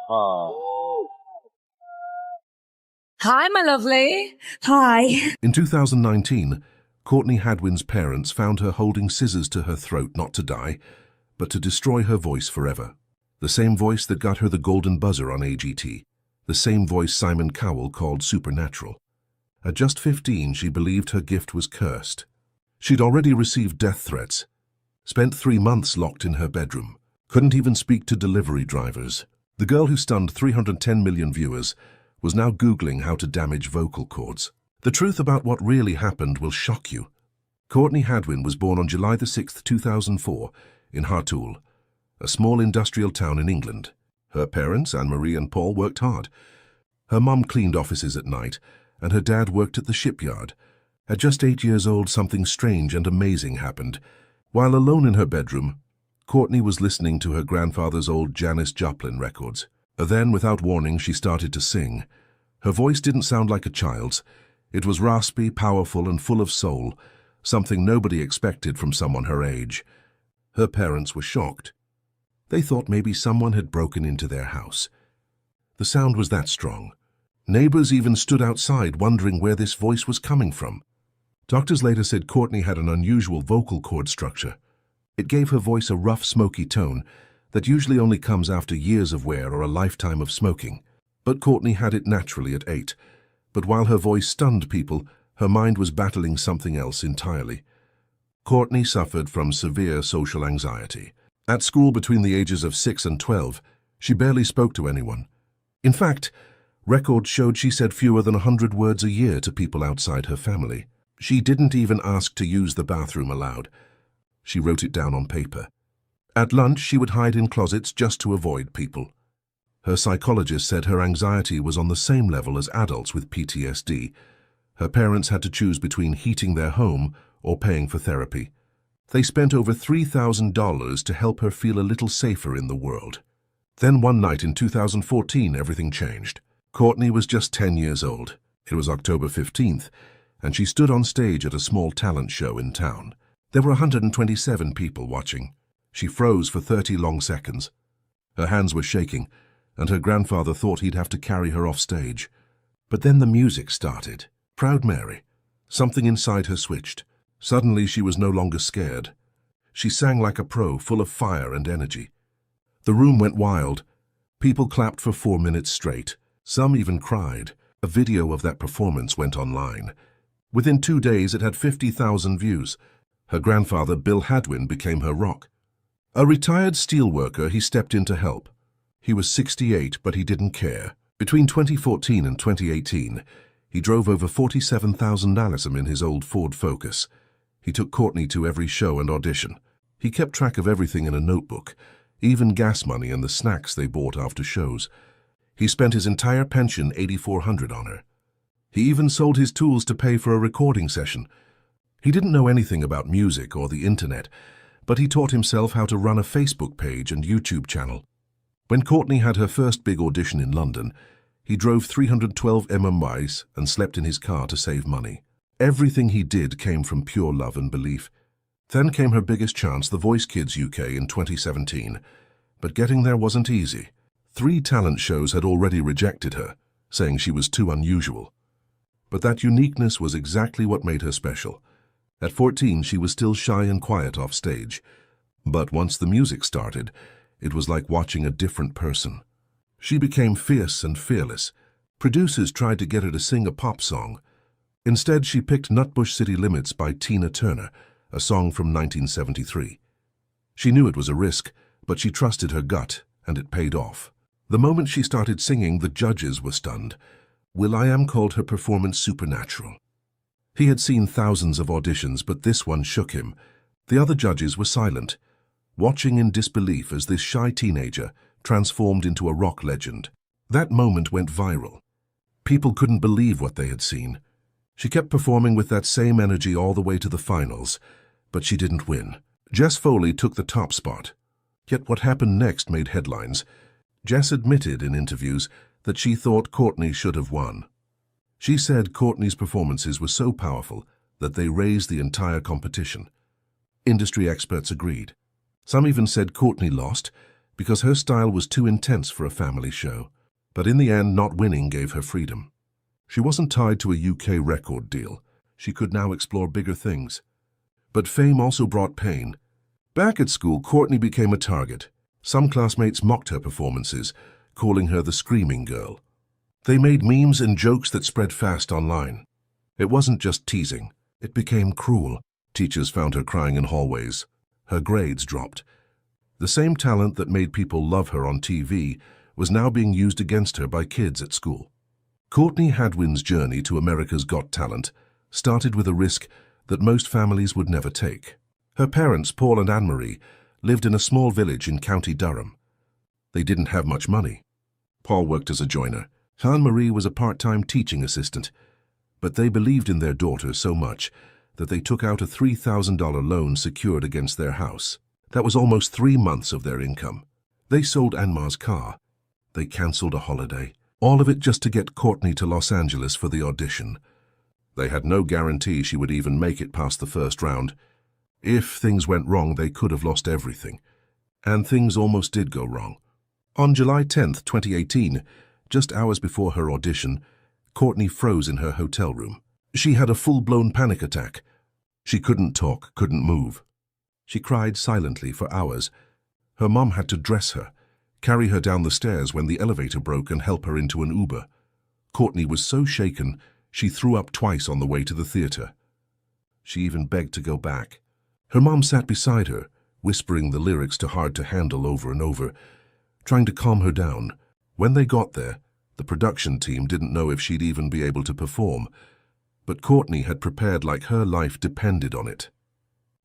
Oh. Hi, my lovely. Hi. In 2019, Courtney Hadwin's parents found her holding scissors to her throat not to die, but to destroy her voice forever. The same voice that got her the golden buzzer on AGT. The same voice Simon Cowell called supernatural. At just 15, she believed her gift was cursed. She'd already received death threats, spent 3 months locked in her bedroom, couldn't even speak to delivery drivers. The girl who stunned 310 million viewers was now Googling how to damage vocal cords. The truth about what really happened will shock you. Courtney Hadwin was born on July 6, 2004, in Hartlepool, a small industrial town in England. Her parents, Anne-Marie and Paul, worked hard. Her mum cleaned offices at night, and her dad worked at the shipyard. At just 8 years old, something strange and amazing happened. While alone in her bedroom, Courtney was listening to her grandfather's old Janis Joplin records. Then, without warning, she started to sing. Her voice didn't sound like a child's. It was raspy, powerful, and full of soul, something nobody expected from someone her age. Her parents were shocked. They thought maybe someone had broken into their house. The sound was that strong. Neighbors even stood outside wondering where this voice was coming from. Doctors later said Courtney had an unusual vocal cord structure. It gave her voice a rough, smoky tone that usually only comes after years of wear or a lifetime of smoking. But Courtney had it naturally at 8. But while her voice stunned people, her mind was battling something else entirely. Courtney suffered from severe social anxiety. At school between the ages of 6 and 12, she barely spoke to anyone. In fact, records showed she said fewer than 100 words a year to people outside her family. She didn't even ask to use the bathroom aloud. She wrote it down on paper. At lunch, she would hide in closets just to avoid people. Her psychologist said her anxiety was on the same level as adults with PTSD. Her parents had to choose between heating their home or paying for therapy. They spent over $3,000 to help her feel a little safer in the world. Then one night in 2014, everything changed. Courtney was just 10 years old. It was October 15th, and she stood on stage at a small talent show in town. There were 127 people watching. She froze for 30 long seconds. Her hands were shaking, and her grandfather thought he'd have to carry her off stage. But then the music started. Proud Mary. Something inside her switched. Suddenly she was no longer scared. She sang like a pro, full of fire and energy. The room went wild. People clapped for 4 minutes straight. Some even cried. A video of that performance went online. Within 2 days it had 50,000 views. Her grandfather, Bill Hadwin, became her rock. A retired steelworker, he stepped in to help. He was 68, but he didn't care. Between 2014 and 2018, he drove over 47,000 miles in his old Ford Focus. He took Courtney to every show and audition. He kept track of everything in a notebook, even gas money and the snacks they bought after shows. He spent his entire pension, $8,400, on her. He even sold his tools to pay for a recording session. He didn't know anything about music or the internet, but he taught himself how to run a Facebook page and YouTube channel. When Courtney had her first big audition in London, he drove 312 miles and slept in his car to save money. Everything he did came from pure love and belief. Then came her biggest chance, The Voice Kids UK, in 2017. But getting there wasn't easy. 3 talent shows had already rejected her, saying she was too unusual. But that uniqueness was exactly what made her special. At 14, she was still shy and quiet off stage. But once the music started, it was like watching a different person. She became fierce and fearless. Producers tried to get her to sing a pop song. Instead, she picked Nutbush City Limits by Tina Turner, a song from 1973. She knew it was a risk, but she trusted her gut, and it paid off. The moment she started singing, the judges were stunned. will.i.am called her performance supernatural. He had seen thousands of auditions, but this one shook him. The other judges were silent, watching in disbelief as this shy teenager transformed into a rock legend. That moment went viral. People couldn't believe what they had seen. She kept performing with that same energy all the way to the finals, but she didn't win. Jess Foley took the top spot. Yet what happened next made headlines. Jess admitted in interviews that she thought Courtney should have won. She said Courtney's performances were so powerful that they raised the entire competition. Industry experts agreed. Some even said Courtney lost because her style was too intense for a family show. But in the end, not winning gave her freedom. She wasn't tied to a UK record deal. She could now explore bigger things. But fame also brought pain. Back at school, Courtney became a target. Some classmates mocked her performances, calling her the screaming girl. They made memes and jokes that spread fast online. It wasn't just teasing. It became cruel. Teachers found her crying in hallways. Her grades dropped. The same talent that made people love her on TV was now being used against her by kids at school. Courtney Hadwin's journey to America's Got Talent started with a risk that most families would never take. Her parents, Paul and Anne-Marie, lived in a small village in County Durham. They didn't have much money. Paul worked as a joiner. Anne-Marie was a part-time teaching assistant. But they believed in their daughter so much that they took out a $3,000 loan secured against their house. That was almost 3 months of their income. They sold Anne-Mar's car. They cancelled a holiday. All of it just to get Courtney to Los Angeles for the audition. They had no guarantee she would even make it past the first round. If things went wrong, they could have lost everything. And things almost did go wrong. On July 10th, 2018, just hours before her audition, Courtney froze in her hotel room. She had a full-blown panic attack. She couldn't talk, couldn't move. She cried silently for hours. Her mom had to dress her, carry her down the stairs when the elevator broke and help her into an Uber. Courtney was so shaken, she threw up twice on the way to the theater. She even begged to go back. Her mom sat beside her, whispering the lyrics to Hard to Handle over and over, trying to calm her down. When they got there, the production team didn't know if she'd even be able to perform, but Courtney had prepared like her life depended on it.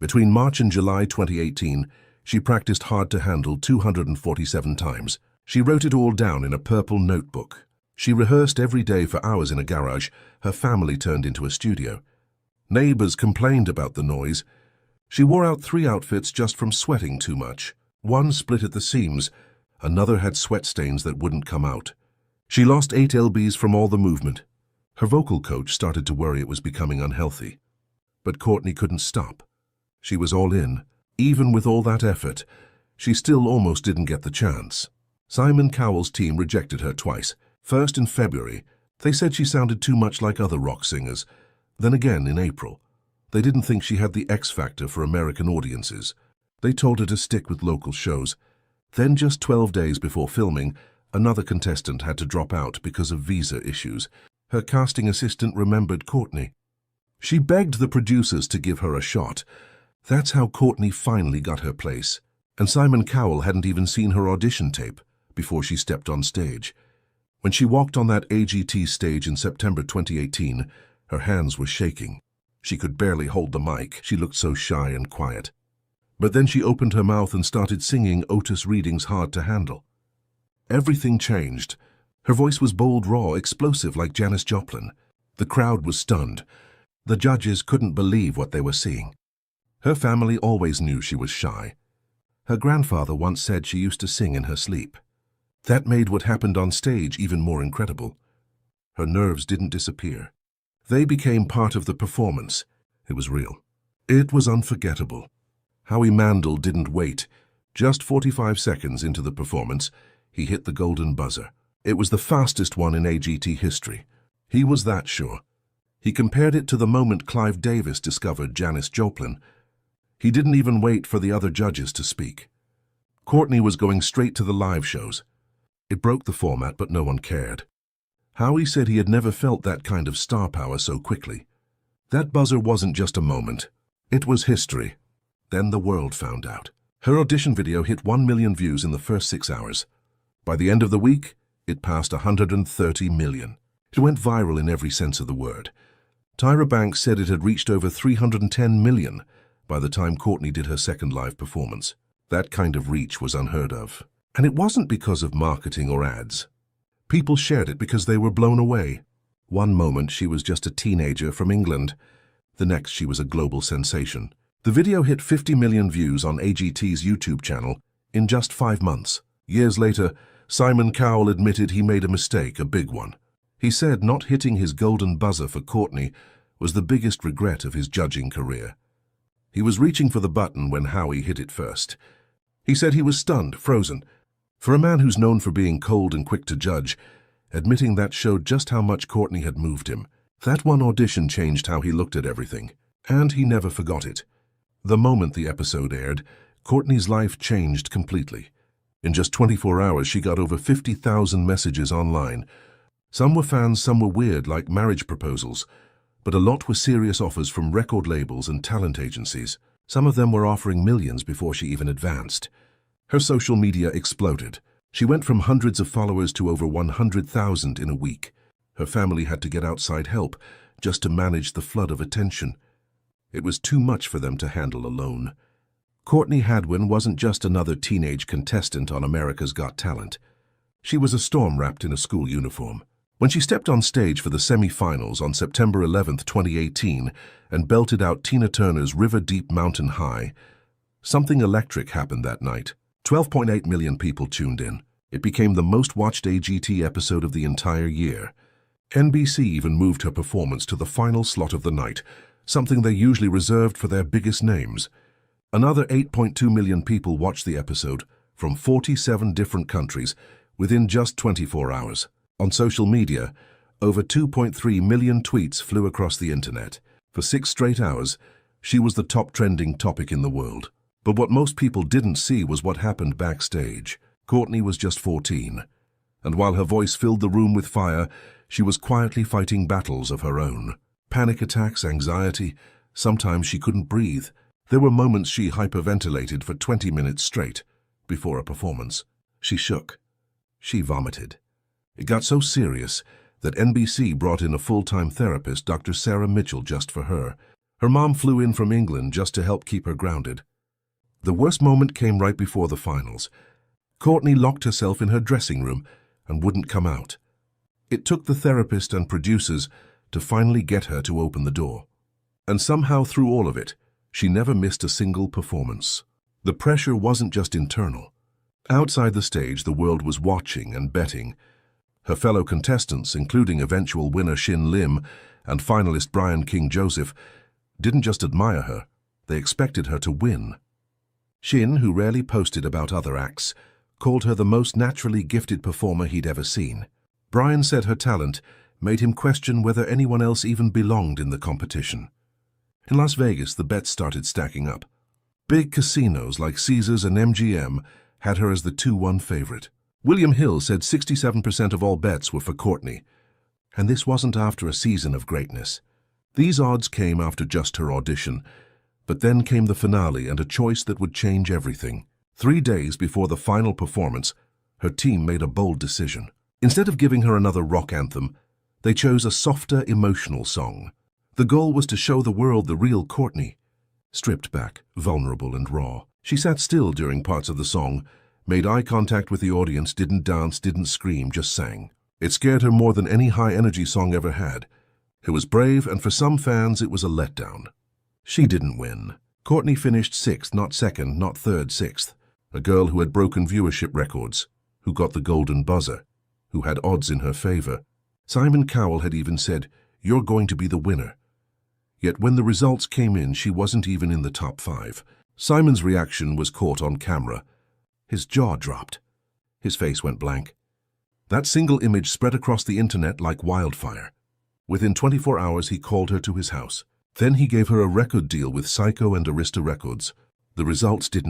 Between March and July 2018, she practiced Hard to Handle 247 times. She wrote it all down in a purple notebook. She rehearsed every day for hours in a garage her family turned into a studio. Neighbors complained about the noise. She wore out 3 outfits just from sweating too much. One split at the seams, another had sweat stains that wouldn't come out. She lost 8 lbs from all the movement. Her vocal coach started to worry it was becoming unhealthy. But Courtney couldn't stop. She was all in. Even with all that effort, she still almost didn't get the chance. Simon Cowell's team rejected her twice. First in February, they said she sounded too much like other rock singers. Then again in April. They didn't think she had the X factor for American audiences. They told her to stick with local shows. Then just 12 days before filming, another contestant had to drop out because of visa issues. Her casting assistant remembered Courtney. She begged the producers to give her a shot. That's how Courtney finally got her place. And Simon Cowell hadn't even seen her audition tape before she stepped on stage. When she walked on that AGT stage in September 2018, her hands were shaking. She could barely hold the mic. She looked so shy and quiet. But then she opened her mouth and started singing Otis Redding's Hard to Handle. Everything changed. Her voice was bold, raw, explosive like Janis Joplin. The crowd was stunned. The judges couldn't believe what they were seeing. Her family always knew she was shy. Her grandfather once said she used to sing in her sleep. That made what happened on stage even more incredible. Her nerves didn't disappear. They became part of the performance. It was real. It was unforgettable. Howie Mandel didn't wait. Just 45 seconds into the performance, he hit the golden buzzer. It was the fastest one in AGT history. He was that sure. He compared it to the moment Clive Davis discovered Janis Joplin. He didn't even wait for the other judges to speak. Courtney was going straight to the live shows. It broke the format, but no one cared. Howie said he had never felt that kind of star power so quickly. That buzzer wasn't just a moment. It was history. Then the world found out. Her audition video hit 1 million views in the first 6 hours. By the end of the week, it passed 130 million. It went viral in every sense of the word. Tyra Banks said it had reached over 310 million by the time Courtney did her second live performance. That kind of reach was unheard of. And it wasn't because of marketing or ads. People shared it because they were blown away. One moment she was just a teenager from England. The next she was a global sensation. The video hit 50 million views on AGT's YouTube channel in just 5 months. Years later, Simon Cowell admitted he made a mistake, a big one. He said not hitting his golden buzzer for Courtney was the biggest regret of his judging career. He was reaching for the button when Howie hit it first. He said he was stunned, frozen, For a man who's known for being cold and quick to judge, admitting that showed just how much Courtney had moved him. That one audition changed how he looked at everything, and he never forgot it. The moment the episode aired, Courtney's life changed completely. In just 24 hours, she got over 50,000 messages online. Some were fans, some were weird, like marriage proposals, but a lot were serious offers from record labels and talent agencies. Some of them were offering millions before she even advanced. Her social media exploded. She went from hundreds of followers to over 100,000 in a week. Her family had to get outside help just to manage the flood of attention. It was too much for them to handle alone. Courtney Hadwin wasn't just another teenage contestant on America's Got Talent. She was a storm wrapped in a school uniform. When she stepped on stage for the semi-finals on September 11, 2018, and belted out Tina Turner's River Deep Mountain High, something electric happened that night. 12.8 million people tuned in. It became the most watched AGT episode of the entire year. NBC even moved her performance to the final slot of the night, something they usually reserved for their biggest names. Another 8.2 million people watched the episode from 47 different countries within just 24 hours. On social media, over 2.3 million tweets flew across the internet. For 6 straight hours, she was the top trending topic in the world. But what most people didn't see was what happened backstage. Courtney was just 14, and while her voice filled the room with fire, she was quietly fighting battles of her own. Panic attacks, anxiety, sometimes she couldn't breathe. There were moments she hyperventilated for 20 minutes straight before a performance. She shook. She vomited. It got so serious that NBC brought in a full-time therapist, Dr. Sarah Mitchell, just for her. Her mom flew in from England just to help keep her grounded. The worst moment came right before the finals. Courtney locked herself in her dressing room and wouldn't come out. It took the therapist and producers to finally get her to open the door. And somehow through all of it, she never missed a single performance. The pressure wasn't just internal. Outside the stage, the world was watching and betting. Her fellow contestants, including eventual winner Shin Lim and finalist Brian King Joseph, didn't just admire her, they expected her to win. Shin, who rarely posted about other acts, called her the most naturally gifted performer he'd ever seen. Brian said her talent made him question whether anyone else even belonged in the competition. In Las Vegas, the bets started stacking up. Big casinos like Caesars and MGM had her as the 2-1 favorite. William Hill said 67% of all bets were for Courtney. And this wasn't after a season of greatness. These odds came after just her audition, but then came the finale and a choice that would change everything. 3 days before the final performance, her team made a bold decision. Instead of giving her another rock anthem, they chose a softer, emotional song. The goal was to show the world the real Courtney. Stripped back, vulnerable and raw. She sat still during parts of the song, made eye contact with the audience, didn't dance, didn't scream, just sang. It scared her more than any high-energy song ever had. It was brave, and for some fans it was a letdown. She didn't win. Courtney finished 6th, not 2nd, not 3rd, 6th. A girl who had broken viewership records, who got the golden buzzer, who had odds in her favor. Simon Cowell had even said, "You're going to be the winner." Yet when the results came in, she wasn't even in the top 5. Simon's reaction was caught on camera. His jaw dropped. His face went blank. That single image spread across the internet like wildfire. Within 24 hours, he called her to his house. Then he gave her a record deal with Psycho and Arista Records. The results didn't